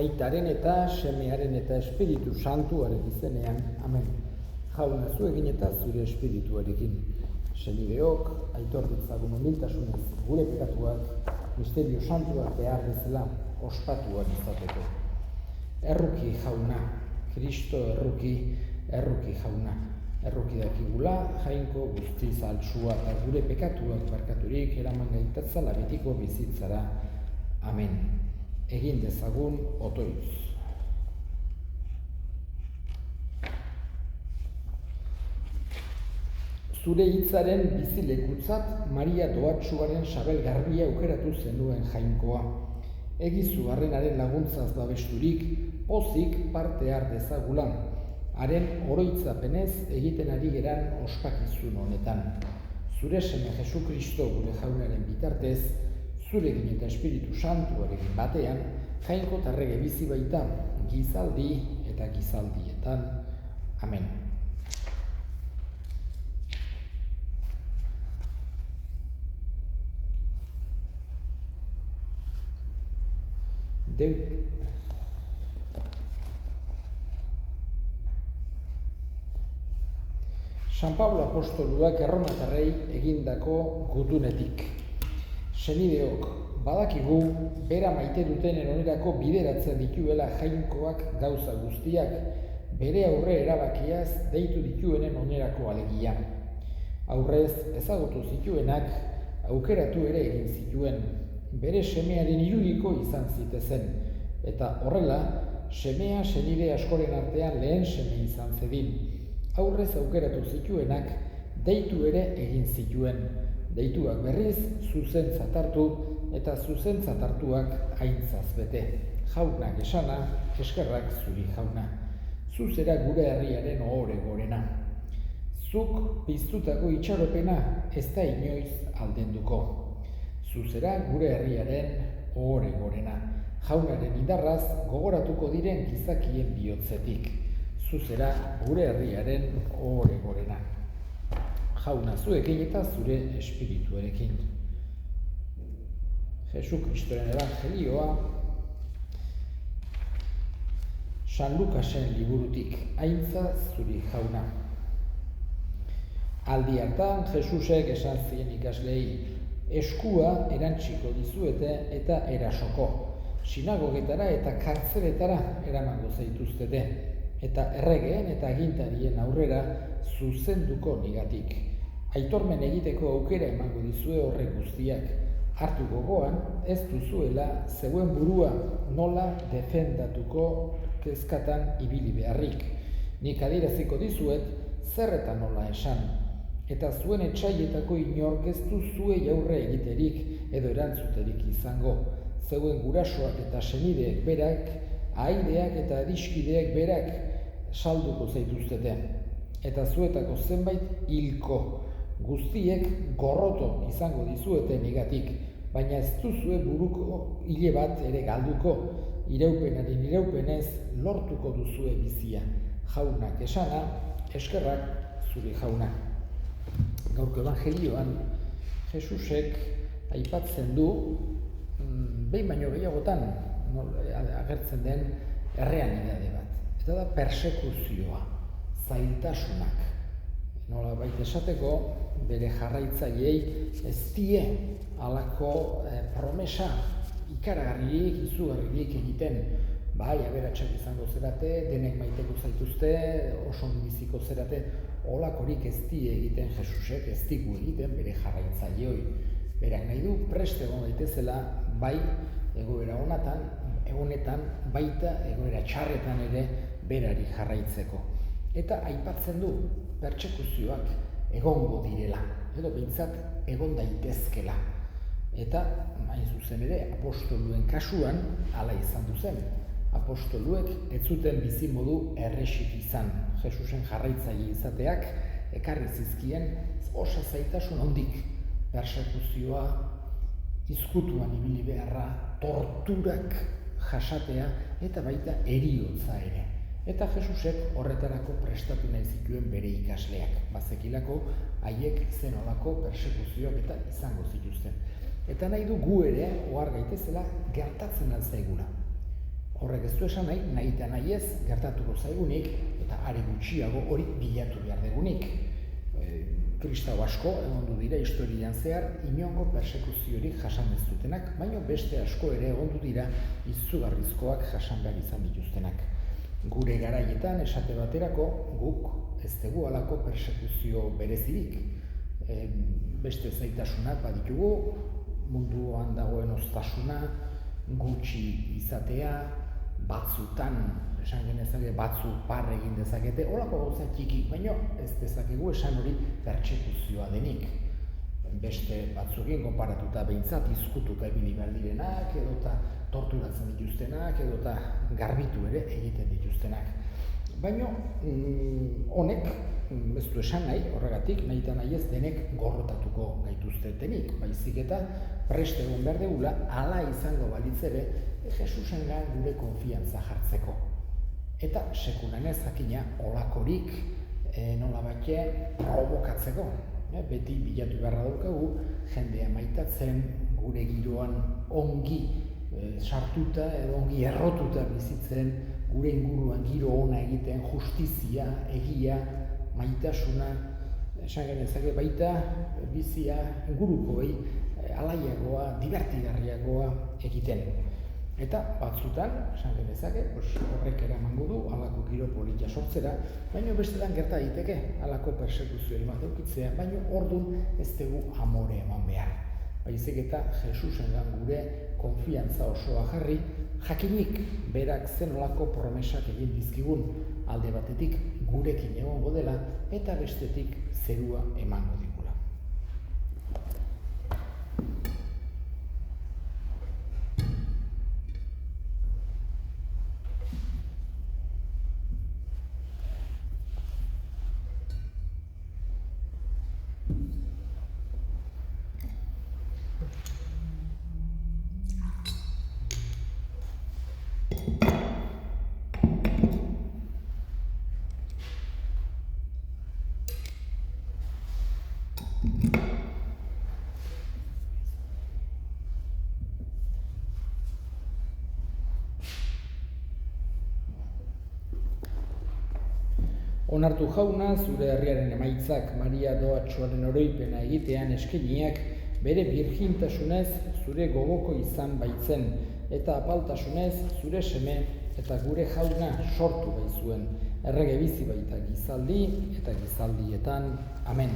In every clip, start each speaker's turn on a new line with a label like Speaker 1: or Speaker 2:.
Speaker 1: Aitaren eta Semearen eta Espiritu Santuaren izenean, amen. Jauna zu egin eta zure espirituarekin. Senideok, aitor ditzagun humiltasunez gure pekatuak, misterio santuak behar bezala ospatuak izateko. Erruki jauna, Kristo erruki jauna. Erruki dakigula, jainko guztiz altsua eta gure pekatuak barkaturik eraman gaitatzala betiko bizitzara. Amen. Egin dezagun otoitz. Zure hitzaren bizilekutzat Maria doatsuaren Sabel garbia aukeratu zenuen jainkoa. Egizu harrenaren laguntzaz babesturik, pozik parte har dezagula. Haren oroitzapenez egiten ari geran ospakizun honetan. Zure seme Jesu Kristo gure jaunaren bitartez, zurekin eta Espiritu Santuarekin batean, jainko tarrege bizi baita, gizaldi eta gizaldietan. Amen. San Pablo apostoluak erromatarrei egindako gutunetik. Senideok, badakigu, bera maite dutenen onerako bideratzen dituela jainkoak gauza guztiak, bere aurre erabakiaz deitu dituenen onerako alegia. Aurrez ezagutu zituenak, aukeratu ere egin zituen, bere semearen irudiko izan zitezen, eta horrela, semea senide askoren artean lehen seme izan zedin. Aurrez aukeratu zituenak, deitu ere egin zituen. Deituak berriz, zuzentzat hartu, eta zuzentzat hartuak aintzaz bete. Jaunak esana, eskerrak zuri jauna. Zuzera gure herriaren ohore gorena. Zuk piztutako itxaropena ez da inoiz aldenduko. Zuzera gure herriaren ohore gorena. Jaunaren indarraz gogoratuko diren gizakien bihotzetik. Zuzera gure herriaren ohore gorena. Jauna zuekin eta zure espirituarekin. Jesu Kristoren evangelioa San Lukasen liburutik, aintza zuri jauna. Aldi hartan Jesusek esan zien ikaslei, eskua erantsiko dizuete eta erasoko, sinagogetara eta kartzeletara eramango zaituztete, eta erregeen eta agintarien aurrera zuzenduko nigatik. Aitormen egiteko aukera emango dizue horrek guztiak. Hartu gogoan, ez duzuela zeuen burua nola defendatuko kezkatan ibili beharrik. Nik adieraziko dizuet zer eta nola esan. Eta zuen etsaietako inork ez duzue aurre egiterik edo erantzuterik izango. Zeuen gurasoak eta senideek berak, ahaideak eta adiskideek berak salduko zaituztete. Eta zuetako zenbait hilko. Guztiek gorroto izango dizuete nigatik, baina ez duzue buruko hile bat ere galduko, iraupenaren iraupenez lortuko duzue bizia. Jaunak esana, eskerrak zuri jauna. Gaurko evangelioan, Jesusek aipatzen du, behin baino gehiagotan agertzen den errealitate bat. Eta da persekuzioa, zailtasunak. Nola baita esateko, bere jarraitzaileei ez die halako promesa ikaragarririk, izugarririk egiten. Bai, aberatsak izango zerate, denek maiteko zaituzte, oso biziko zerate, holakorik ez die egiten Jesusek, ez digu egiten bere jarraitzaileoi. Berak nahi du prest egon daitezela, bai egoera honetan, baita egoera txarretan ere berari jarraitzeko. Eta aipatzen du pertsekuzioak egongo direla, edo behintzat egon daitezkela. Eta, hain zuzen ere, apostoluen kasuan hala izan zen. Apostoluek ez zuten bizimodu erresik izan. Jesusen jarraitzaile izateak ekarri zizkien osa zailtasun handik. Persekuzioa, izkutuan ibili beharra, torturak jasatea eta baita heriotza ere. Eta Jesusek horretarako prestatu nahi zituen bere ikasleak. Bazekilako haiek zenolako persekuzioak eta izango zituzten. Eta nahi du gu ere ohar gaitezela gertatzen altzaigula. Horrek ez du esan nahi eta nahi ez gertatuko zaigunik, eta are gutxiago hori bilatu behar degunik. Kristau asko egondu dira historian zehar inongo persekuziorik jasan ez dutenak, baina beste asko ere egondu dira izugarrizkoak jasan behar izan dituztenak. Gure garaietan esate baterako guk ez dugu halako persekuzio berezirik. Beste zaitasunak baditugu, munduan dagoen oztasuna, gutxi izatea, batzutan, esan genezake batzu par egin dezakete, holako gauza txiki, baina ez dezakegu esan hori pertsekuzioa denik. Beste batzuekin konparatuta behintzat izkutuka ibili behar direnak, edota torturatzen dituztenak, edota garbitu ere egiten dituztenak. Baina honek, ez du esan nahi, horregatik, nahi eta nahi ez denek gorrotatuko gaituztetenik, baizik eta prest egon behar degula, hala izango balitz ere, Jesusengan gure konfiantza jartzeko. Eta sekulanez jakina olakorik nolabait probokatzeko. Beti bilatu beharra daukagu, jendea maitatzen, gure giroan ongi sartuta edo ongi errotuta bizitzen, gure inguruan giro ona egiten, justizia, egia, maitasuna, esan genezake baita bizia ingurukoei alaiagoa, divertigarriagoa egiten. Eta batzutan, esan genezake, horrek eramango du halako giro polita sortzera, baina bestetan gerta daiteke halako persekuzioa bat edukitzea, baina ordun ez dugu amore eman behar. Baizik eta Jesusengan gure konfiantza osoa jarri, jakinik berak zen olako promesak egin dizkigun, alde batetik gurekin egongo dela eta bestetik zerua emango digula. Onartu jauna, zure herriaren emaitzak Maria doatxoaren oroipena egitean eskainiak bere birjintasunez zure gogoko izan baitzen, eta apaltasunez zure seme eta gure jauna sortu baizuen, errege bizi baita gizaldi eta gizaldietan. Amen.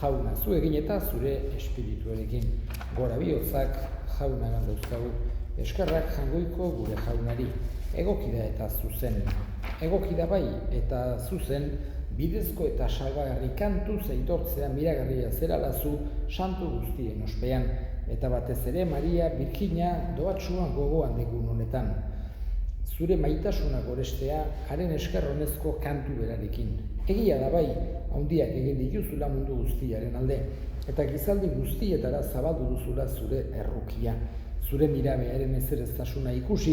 Speaker 1: Jauna zu egin eta zure espirituarekin. Gora bihotzak jaunagan dauzkagu, eskerrak jangoiko gure jaunari, egokida eta zuzen. Egokida bai eta zuzen, bidezko eta salbagarri kantu zeitortzea miragarria zeralazu santu guztien ospean, eta batez ere Maria Birjina doatxuan gogoan degun honetan. Zure maitasuna gorestea haren esker honezko kantu berarekin. Egia da bai, handiak egin dituzula mundu guztiaren alde, eta gizaldi guztietara zabaldu duzula zure errukia. Zure mirabearen ezereztasuna ikusi,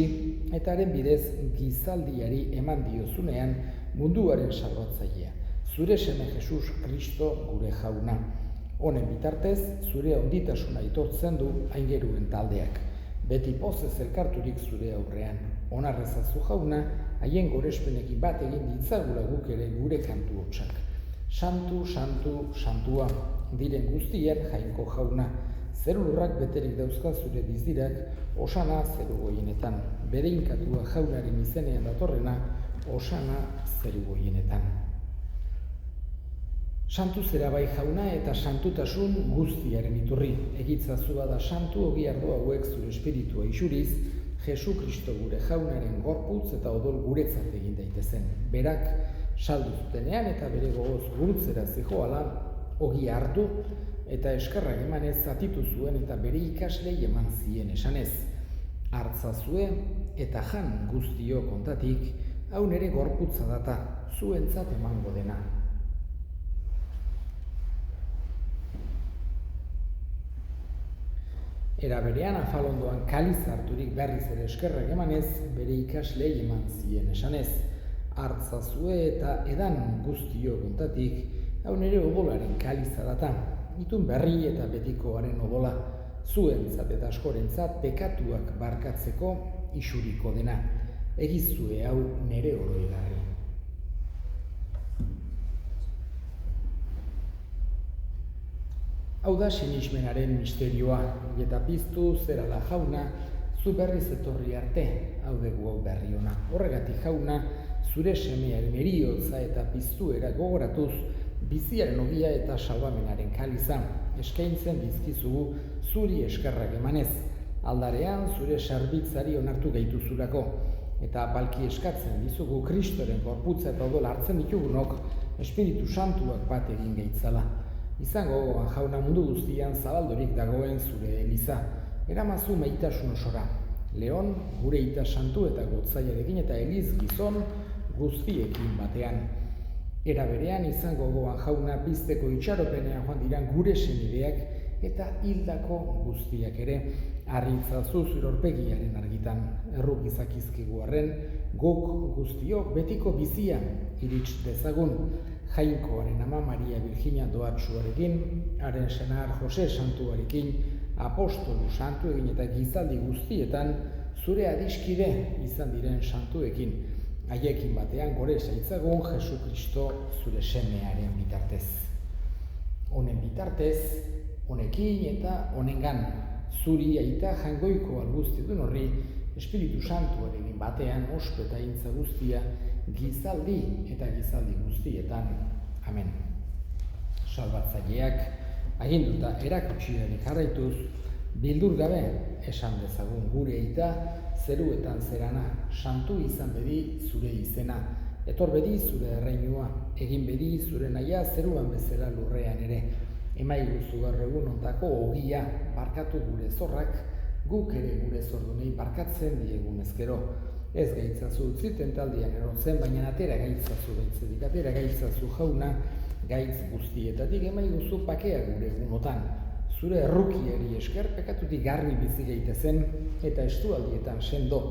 Speaker 1: eta haren bidez gizaldiari eman diozunean munduaren salbatzailea. Zure seme Jesus Kristo gure jauna. Honen bitartez, zure onditasuna aitortzen du aingeruen taldeak. Beti pozez elkarturik zure aurrean. Onarrezazu jauna, haien gorespenekin bat egin ditzagula guk ere gure kantu hotsak. Santu, santu, santua, diren guztien jainko jauna. Zeru lurrak beterik dauzka zure bizdirak, osana zeru goienetan. Bere inkatua jaunaren izenean datorrena, osana zeru goienetan. Santu zera bai jauna eta santutasun guztiaren iturri. Egitzazua da santu ogi ardo hauek zure espiritua isuriz, Jesu Kristo gure jaunaren gorputz eta odol guretzat egin daitezen. Berak saldu zutenean eta bere gogoz gurutzera zijoala, ogi hartu, eta eskerrak emanez zatitu zuen eta bere ikaslei eman zien esanez. Hartzazue eta jan guztio kontatik, hau nere gorputza data, zuentzat emango dena. Era berean afalondoan kaliz harturik berriz ere eskerrak emanez, bere ikaslei eman zien esanez. Hartzazue eta edan guztio kontatik, hau nere odolaren kaliza data. Itun berri eta betikoaren odola, zuentzat eta askorentzat pekatuak barkatzeko isuriko dena. egizue hau nere oroigarri. Hau da sinismenaren misterioa, eta piztu zerala jauna, zu berriz etorri arte, hau dugu hau berri ona. Horregatik jauna, zure semearen heriotza eta piztuera gogoratuz, biziaren ogia eta salbamenaren kaliza, eskaintzen dizkizugu zuri eskerrak emanez. Aldarean zure sarbitzari onartu gaituzulako, eta balki eskatzen dizugu Kristoren gorputza eta odola hartzen ditugunok, Espiritu Santuak bat egin gaitzala. Izango gogoan jauna mundu guztian zabaldorik dagoen zure eliza, eramazu maitasun osora. Leon, gure ita santu eta gotzaiarekin eta eliz gizon guztiekin batean. Era berean izango gogoan jauna pizteko itxaropenean joan diran gure senideak eta hildako guztiak ere, harritzazu zure aurpegiaren argitan, erruk izakizkigu arren, guk guztiok betiko bizia irits dezagun, Jainkoaren ama Maria Virginia doatsuarekin, haren senar Jose Santuarekin, apostolu santuekin eta gizaldi guztietan zure adiskide izan diren santuekin, haiekin batean gore zaitzagun Jesu Kristo zure semearen bitartez. Honen bitartez, honekin eta honengan, zuri aita jangoiko alguztidun horri, Espiritu Santuarekin batean ospeta intza guztia, gizaldi eta gizaldi guztietan. Amen. Salbatzaileak, aginduta erakutsiari jarraituz, bildur gabe esan dezagun gure aita, zeruetan zerana, santu izan bedi zure izena, etor bedi zure erreinua, egin bedi zure nahia zeruan bezala lurrean ere, emaiguzu gaur egun ontako ogia, barkatu gure zorrak, guk ere gure zordunei barkatzen diegun ezkero. Ez gaitzazu utzi tentaldian erotzen, baina atera gaitzazu gaitzetik, atera gaitzazu jauna, gaitz guztietatik emaiguzu pakea gure egunotan. Zure errukiari esker pekatutik garbi bizi gaitezen eta estualdietan sendo,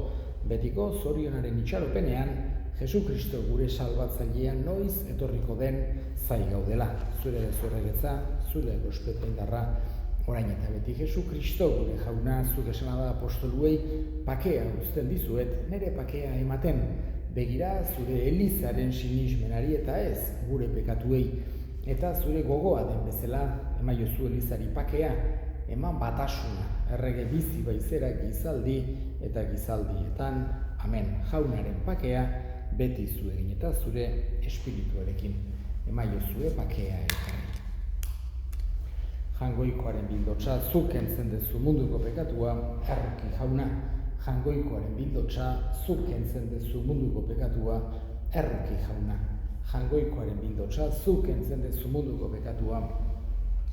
Speaker 1: betiko zorionaren itxaropenean, Jesu Kristo gure salbatzailean noiz etorriko den zai gaudela. Zure bezorregetza, zure gospeta indarra, orain eta beti Jesu Kristo gure jauna, zuk esana da apostoluei, pakea uzten dizuet, nire pakea ematen, begira zure elizaren sinismenari eta ez gure pekatuei, eta zure gogoa den bezala, emaiozu elizari pakea, eman batasuna, errege bizi baizera gizaldi eta gizaldietan, amen, jaunaren pakea, beti zuegin eta zure espirituarekin, emaiozue pakea ekarri. Jangoikoaren bildotsa, zuk entzen dezu munduko pekatua, erruki jauna. Jangoikoaren bildotsa, zuk entzen dezu munduko pekatua, erruki jauna. Jangoikoaren bildotsa, zuk entzen dezu munduko pekatua,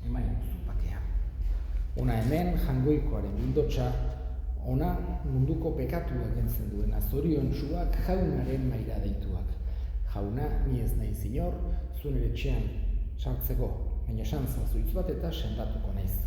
Speaker 1: emaiozu pakea. Ona hemen, jangoikoaren bildotsa, ona munduko pekatua entzen duena, zoriontsuak jaunaren maira deituak. Jauna, ni ez naiz inor, zu nire etxean sartzeko, baina esan hitz bat eta sendatuko naiz.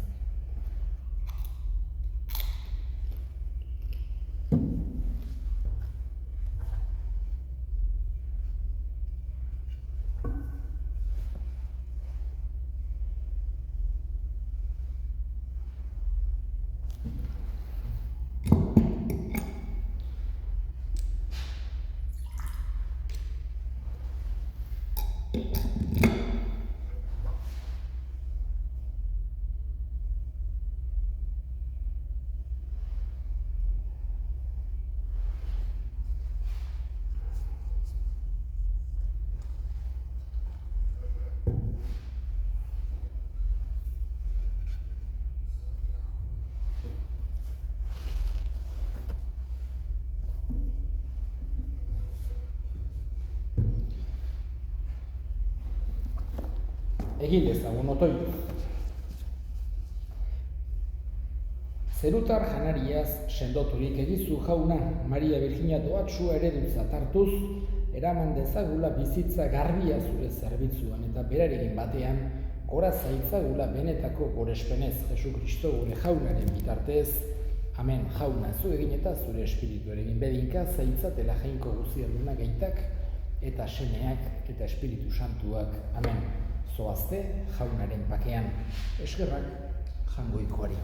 Speaker 1: Egin dezagun otoitu. Zerutar janariaz sendoturik egizu jauna, Maria Virginia doatsua eredutzat hartuz, eraman dezagula bizitza garbia zure zerbitzuan eta berarekin batean, gora zaitzagula benetako gorespenez Jesu Kristo gure jaunaren bitartez, amen, jauna zu egin eta zure espirituarekin bedinka zaitzatela jainko guzialduna gaitak eta semeak eta Espiritu Santuak, amen. Zoazte jaunaren pakean, eskerrak jangoikoari.